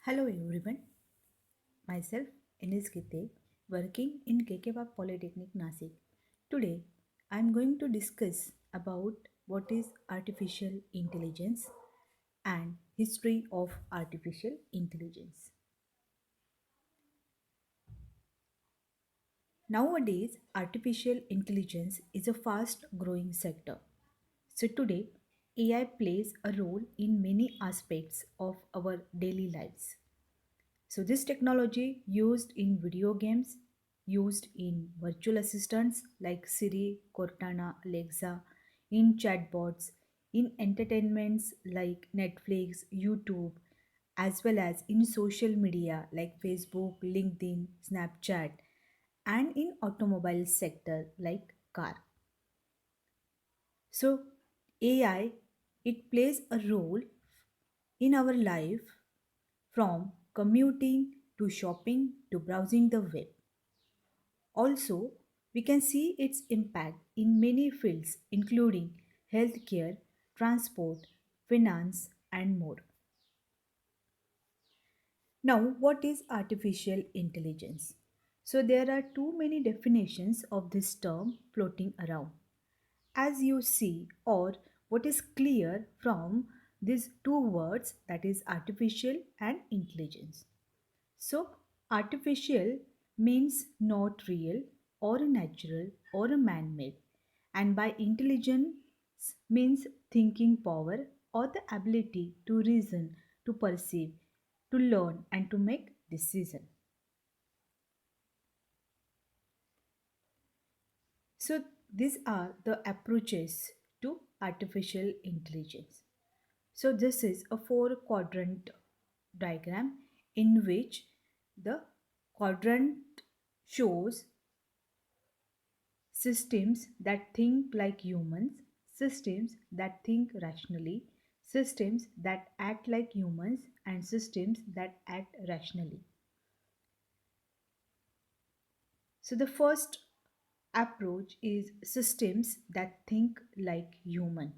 Hello everyone, myself Enis Gite, working in KK Polytechnic Nasik. Today I am going to discuss about what is artificial intelligence and history of artificial intelligence. Nowadays, artificial intelligence is a fast growing sector. So today, AI plays a role in many aspects of our daily lives. So this technology used in video games, used in virtual assistants like Siri, Cortana, Alexa, in chatbots, in entertainments like Netflix, YouTube, as well as in social media like Facebook, LinkedIn, Snapchat, and in automobile sector like car. So AI it plays a role in our life from commuting to shopping to browsing the web. Also, we can see its impact in many fields, including healthcare, transport, finance, and more. Now, what is artificial intelligence? So, there are too many definitions of this term floating around. As you see, or what is clear from these two words, that is artificial and intelligence. So, artificial means not real or natural or man made, and by intelligence means thinking power or the ability to reason, to perceive, to learn, and to make decision. So, these are the approaches to artificial intelligence. So, this is a four quadrant diagram in which the quadrant shows systems that think like humans, systems that think rationally, systems that act like humans, and systems that act rationally. So, the first approach is systems that think like human.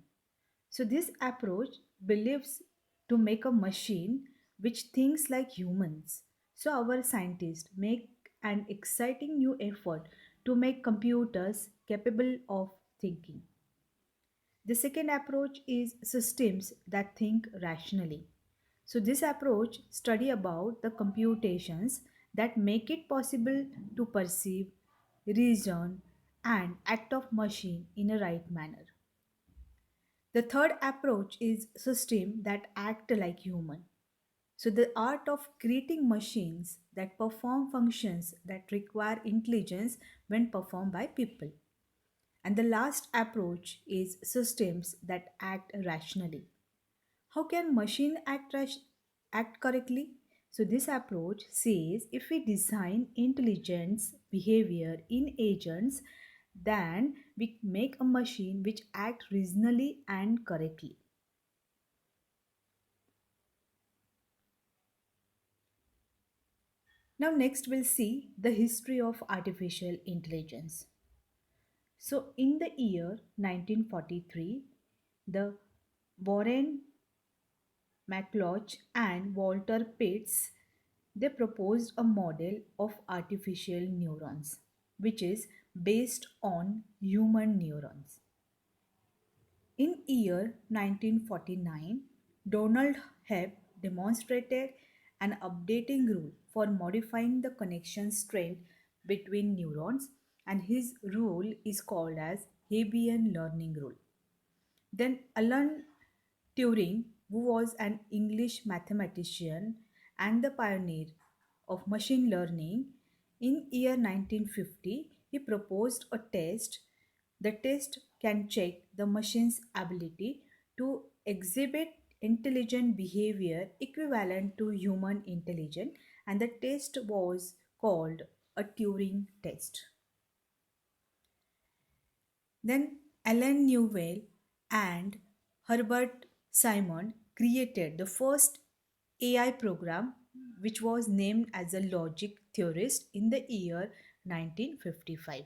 So, this approach believes to make a machine which thinks like humans. So, our scientists make an exciting new effort to make computers capable of thinking. The second approach is systems that think rationally. So this approach study about the computations that make it possible to perceive, reason and act of machine in a right manner. The third approach is system that act like human. So the art of creating machines that perform functions that require intelligence when performed by people. And the last approach is systems that act rationally. How can machine act correctly? So this approach says if we design intelligence behavior in agents, then we make a machine which act reasonably and correctly. Now next we'll see the history of artificial intelligence. So in the year 1943, the Warren McLauch and Walter Pitts they proposed a model of artificial neurons which is based on human neurons. In year 1949, Donald Hebb demonstrated an updating rule for modifying the connection strength between neurons and his rule is called as Hebbian learning rule. Then Alan Turing, who was an English mathematician and the pioneer of machine learning, in year 1950 he proposed a test. The test can check the machine's ability to exhibit intelligent behavior equivalent to human intelligence, and the test was called a Turing test. Then Alan Newell and Herbert Simon created the first AI program which was named as a logic theorist in the year 1955.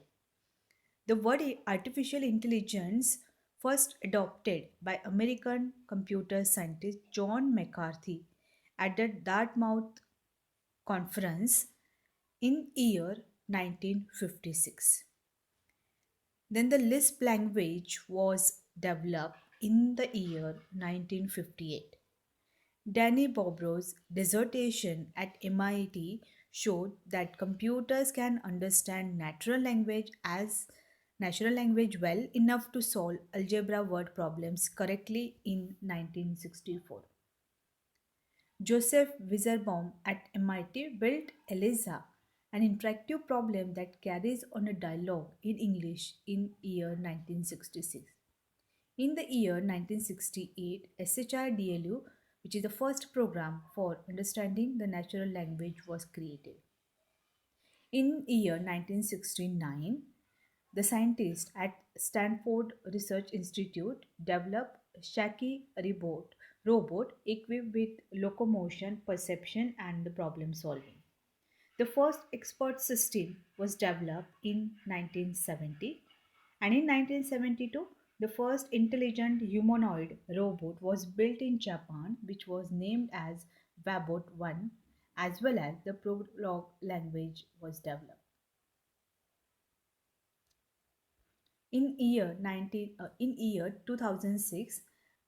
The word artificial intelligence first adopted by American computer scientist John McCarthy at the Dartmouth Conference in year 1956. Then the Lisp language was developed in the year 1958. Danny Bobro's dissertation at MIT showed that computers can understand natural language well enough to solve algebra word problems correctly in 1964. Joseph Wieserbaum at MIT built ELIZA, an interactive problem that carries on a dialogue in English in year 1966. In the year 1968, SHRDLU, which is the first program for understanding the natural language, was created. In year 1969, the scientists at Stanford Research Institute developed Shaki robot equipped with locomotion, perception, and the problem solving. The first expert system was developed in 1970, and in 1972, the first intelligent humanoid robot was built in Japan, which was named as Wabot 1, as well as the Prolog language was developed. In year 2006,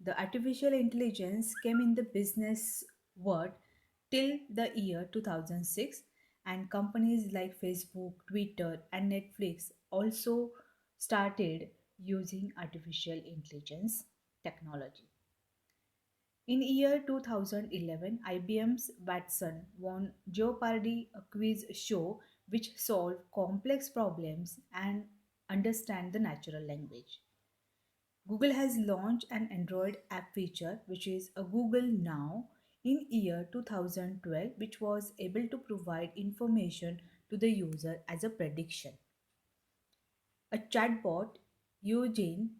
the artificial intelligence came in the business world till the year 2006, and companies like Facebook, Twitter, and Netflix also started using artificial intelligence technology. In year 2011, IBM's Watson won Jeopardy, a quiz show which solved complex problems and understand the natural language. Google has launched an Android app feature which is a Google Now in year 2012, which was able to provide information to the user as a prediction. A chatbot, Eugene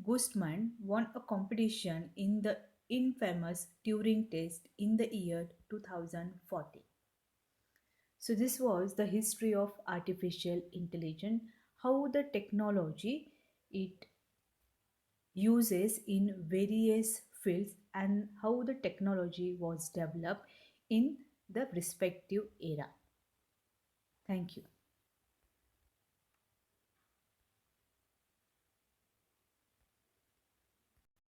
Gustman, won a competition in the infamous Turing test in the year 2014. So, this was the history of artificial intelligence, how the technology it uses in various fields, and how the technology was developed in the respective era. Thank you.